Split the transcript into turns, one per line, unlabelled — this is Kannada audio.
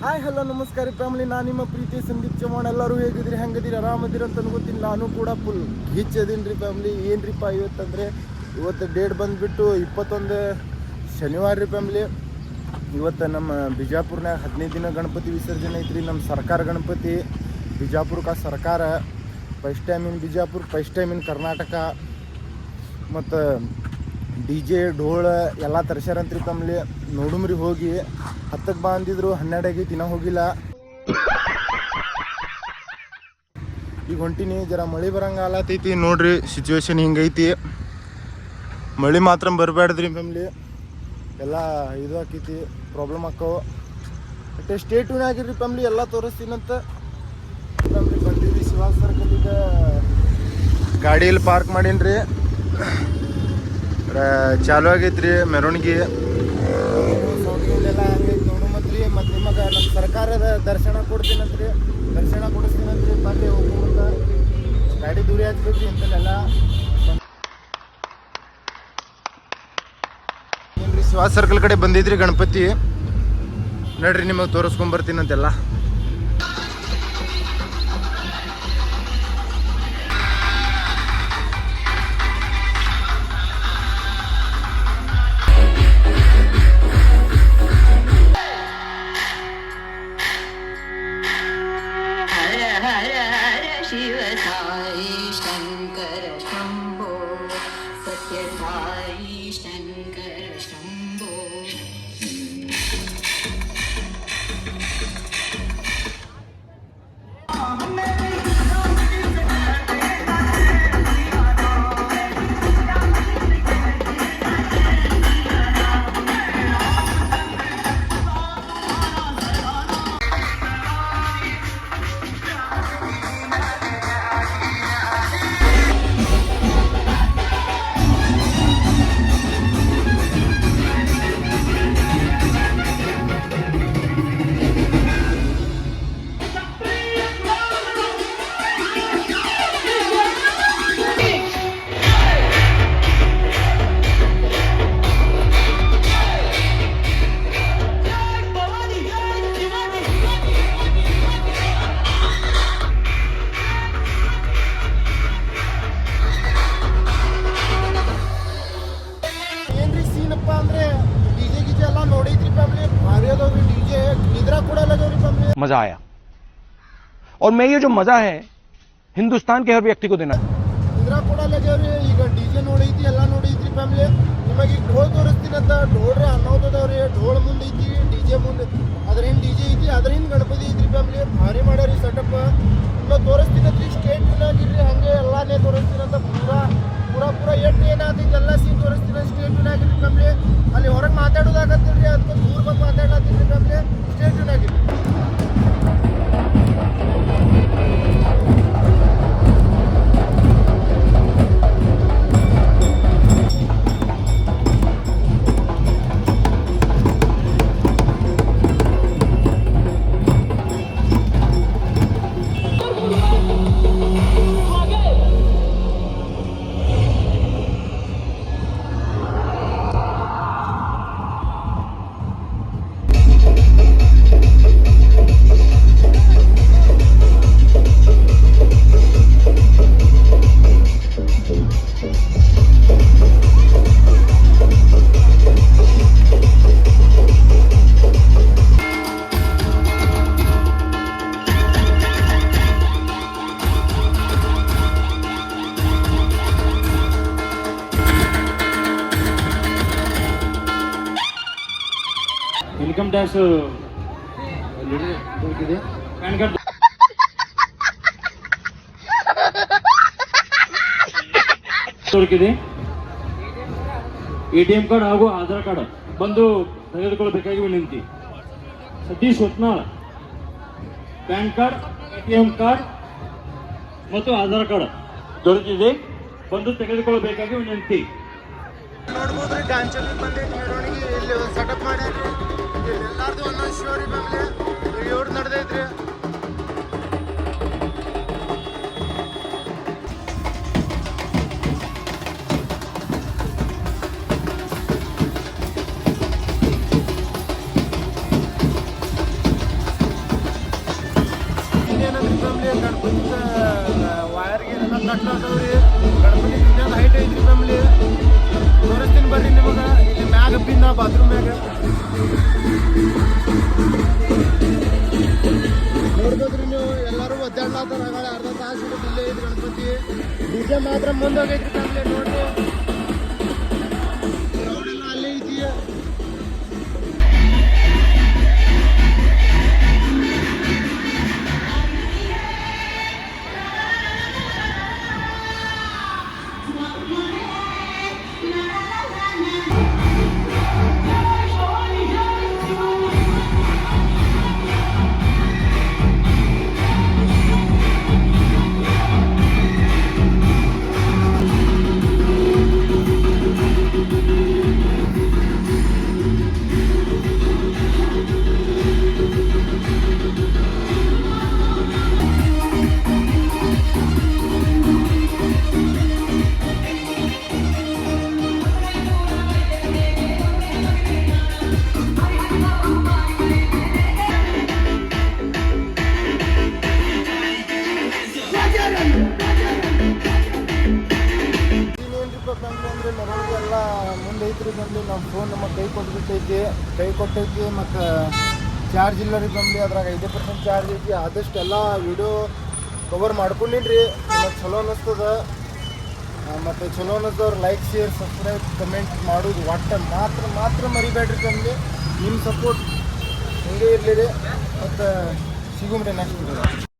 ಹಾಯ್ ಹಲೋ ನಮಸ್ಕಾರ ಫ್ಯಾಮಿಲಿ, ನಾನು ನಿಮ್ಮ ಪ್ರೀತಿ ಸಂದೀಪ್ ಚೌಹಾಣ್. ಎಲ್ಲರೂ ಹೇಗಿದ್ರಿ, ಹೆಂಗದಿರಿ, ಆರಾಮದಿರಿ ಅಂತ ಅನ್ಕೋತೀನಿ. ನಾನು ಕೂಡ ಫುಲ್ ಗೀಚದೀನಿ ರೀ ಫ್ಯಾಮಿಲಿ. ಏನ್ರಿಪ್ಪ ಇವತ್ತಂದರೆ, ಇವತ್ತು ಡೇಟ್ ಬಂದುಬಿಟ್ಟು 21 ಶನಿವಾರ ರೀ ಫ್ಯಾಮಿಲಿ. ಇವತ್ತು ನಮ್ಮ ಬಿಜಾಪುರ್ನಾಗ 15 ದಿನ ಗಣಪತಿ ವಿಸರ್ಜನೆ ಐತ್ರಿ. ನಮ್ಮ ಸರ್ಕಾರ ಗಣಪತಿ ಬಿಜಾಪುರಕ್ಕೆ ಸರ್ಕಾರ first time in Bijapur, first time in Karnataka. ಮತ್ತು DJ ಢೋಳ ಎಲ್ಲ ತರ್ಸ್ಯಾರಂತ್ರಿ ಫ್ಯಾಮಿಲಿ. ನೋಡುಮ್ರಿ ಹೋಗಿ. 10ಕ್ಕೆ ಬಾ ಅಂದಿದ್ರು, 12 ಆಗೈತಿ, ಇನ್ನೂ ಹೋಗಿಲ್ಲ. ಈಗ ಹೊಂಟಿನಿ. ಜರ ಮಳೆ ಬರಂಗ ಆಲತೈತಿ ನೋಡ್ರಿ. ಸಿಚುವೇಶನ್ ಹಿಂಗೈತಿ. ಮಳೆ ಮಾತ್ರ ಬರಬೇಡ್ದ್ರಿ ಫ್ಯಾಮಿಲಿ, ಎಲ್ಲ ಇದು ಆಕೈತಿ, ಪ್ರಾಬ್ಲಮ್ ಆಕ್ಕವು. ಮತ್ತೆ ಸ್ಟೇ ಟ್ಯೂನ್ ಆಗಿರ್ರಿ ಫ್ಯಾಮಿಲಿ, ಎಲ್ಲ ತೋರಿಸ್ತೀನಂತ ಫ್ಯಾಮಿಲಿ. ಬಂದಿವ್ರಿ ಶಿವಾಜ್ ಸರ್ಕಲಿಗೆ, ಗಾಡಿಯಲ್ಲಿ ಪಾರ್ಕ್ ಮಾಡೀನಿ. ಚಾಲು ಆಗೈತ್ರಿ ಮೆರವಣಿಗೆ. ಸೌಂಡ್ಗೆಲ್ಲ ಹಂಗೈತಿ ನೋಡು ಮತ್ರಿ. ಮತ್ತು ನಿಮಗೆ ನಮ್ಮ ಸರ್ಕಾರದ ದರ್ಶನ ಕೊಡ್ತೀನಂತ್ರಿ, ದರ್ಶನ ಕೊಡಿಸ್ತೀನಂತ್ರಿ. ಬಂದು ಹೋಗುವಂತ ಗಾಡಿ ದೂರಿ ಹಚ್ಬೇಕ್ರಿ ಇಂಥಲ್ಲೆಲ್ಲ. ಏನ್ರಿ ಶಿವಾಜ್ ಸರ್ಕಲ್ ಕಡೆ ಬಂದಿದ್ರಿ ಗಣಪತಿ. ನೋಡ್ರಿ ನಿಮಗೆ ತೋರಿಸ್ಕೊಂಬರ್ತೀನಂತೆಲ್ಲ.
शिव साई शंकर शंभो, सत्य साई शंकर शंभो.
मजा आया, और मैं ये जो मजा है हिंदुस्तान के हर व्यक्ति को देना.
ನಿದ್ರಾ ಕೂಡ ಲಗ್ಯಾವ್ರಿ. ಈಗ DJ ನೋಡೈತಿ, ಎಲ್ಲ ನೋಡೈತ್ರಿ ಫ್ಯಾಮಿಲಿ. ನಿಮಗೆ ಈಗ ಢೋಲ್ ತೋರಿಸ್ತೀನಂತ. ಢೋಳ್ರಿ ಅನ್ನೋದವ್ರಿ, ಢೋಲ್ ಮುಂದೆ ಐತಿ, DJ ಮುಂದೆ ಅದ್ರೇನು DJ ಐತಿ, ಅದ್ರೇನು ಗಣಪತಿ ಐತ್ರಿ ಫ್ಯಾಮಿಲಿ. ಭಾರಿ ಮಾಡ್ಯಾರಿ ಸೆಟಪ್. ಇನ್ನೂ ತೋರಿಸ್ತೀನಂತ್ರಿ. ಸ್ಟೇಟ್ ಆಗಿರ್ರಿ, ಹಂಗೆ ಎಲ್ಲಾನೇ ತೋರಿಸ್ತೀನಂತ. ಪೂರ ಎಷ್ಟು ಏನಾಗ್ತೈತಿ ಎಲ್ಲ ಸೀನ್ ತೋರಿಸ್ತೀನಿ. ಸ್ಟೇಟ್ ಆಗಿರ್ರಿ ಫ್ಯಾಮಿಲಿ. ಅಲ್ಲಿ ಹೊರಗೆ ಮಾತಾಡೋದಾಗತ್ತಿಲ್ರಿ, ಅದಕ್ಕೆ ದೂರ ಬಂದು ಮಾತಾಡ್ಲತ್ತೀರಿ ಫ್ಯಾಮಿಲಿ. ಸ್ಟೇಟ್ ಆಗಿರ್ರಿ.
ಇನ್ಕಮ್ ಟ್ಯಾಕ್ಸ್ ಪ್ಯಾನ್ ಕಾರ್ಡ್ ದೊರಕಿದೆ. ATM ಕಾರ್ಡ್ ಹಾಗೂ ಆಧಾರ್ ಕಾರ್ಡ್ ಬಂದು ತೆಗೆದುಕೊಳ್ಳಬೇಕಾಗಿ ವಿನಂತಿ. Satish Hotnal PAN card, ATM card ಮತ್ತು ಆಧಾರ್ ಕಾರ್ಡ್ ದೊರೆತಿದೆ, ಬಂದು ತೆಗೆದುಕೊಳ್ಳಬೇಕಾಗಿ ವಿನಂತಿ.
ನೋಡ್ಬೋದ್ರಿ, ಗಾಂಚಲಿ ಬಂದೈತಿ ಮೆರವಣಿಗೆ. ಇಲ್ಲಿ ಸೆಟಪ್ ಮಾಡ್ಯಾರಿ. ಎಲ್ಲಾರ್ದು ಒಂದೊಂದು ಶಿವರಿ ಫ್ಯಾಮಿಲಿ. ಇವ್ರು ನಡೆದೈತ್ರಿ. ನಾ ಬಾತ್ರೂಮ್ಯಾಗ ನೋಡ್ಬೋದ್ರಿ ನೀವು ಎಲ್ಲರೂ ಒದ್ದಾಡ್ಲಾತಾರ ಅರ್ಧ ತಾಸು ಇಲ್ಲೇ ಐತಿ ಗಣಪತಿ ಡಿಜೆ ಮಾತ್ರ ಮುಂದೋಗೈತ್ರಿ ಫ್ಯಾಮಿಲಿ ನೋಡ್ರಿ crowd ಎಲ್ಲ ಅಲ್ಲೇ ಐತಿ ಅಂದ್ರೆ ಮೆರವಣಿಗೆ ಎಲ್ಲ ಮುಂದೆ ಐತ್ರಿ ಬಂದು ನಮ್ಮ ಫೋನ್ ನಮ್ಮ ಕೈ ಕೊಟ್ಟೈತಿ ಮತ್ತು ಚಾರ್ಜ್ ಇಲ್ಲ ರೀ ಬಂದು ಅದ್ರಾಗ 5% ಚಾರ್ಜ್ ಐತಿ ಆದಷ್ಟು ಎಲ್ಲ ವಿಡಿಯೋ ಕವರ್ ಮಾಡ್ಕೊಂಡಿನ್ರಿ ಮತ್ತು ಚಲೋ ಅನ್ನಿಸ್ತದ ಮತ್ತು ಚಲೋ ಅನ್ನಿಸ್ತವ್ರು ಲೈಕ್ ಶೇರ್ ಸಬ್ಸ್ಕ್ರೈಬ್ ಕಮೆಂಟ್ ಮಾಡೋದು ಒಟ್ಟು ಮಾತ್ರ ಮರಿಬೇಡ್ರಿ ನಮಗೆ ನಿಮ್ಮ ಸಪೋರ್ಟ್ ಹಿಂಗೆ ಇರಲಿ ರೀ ಮತ್ತು ಸಿಗುಮ್ರಿ ನೆಕ್ಸ್ಟ್ ವಿಡಿಯೋ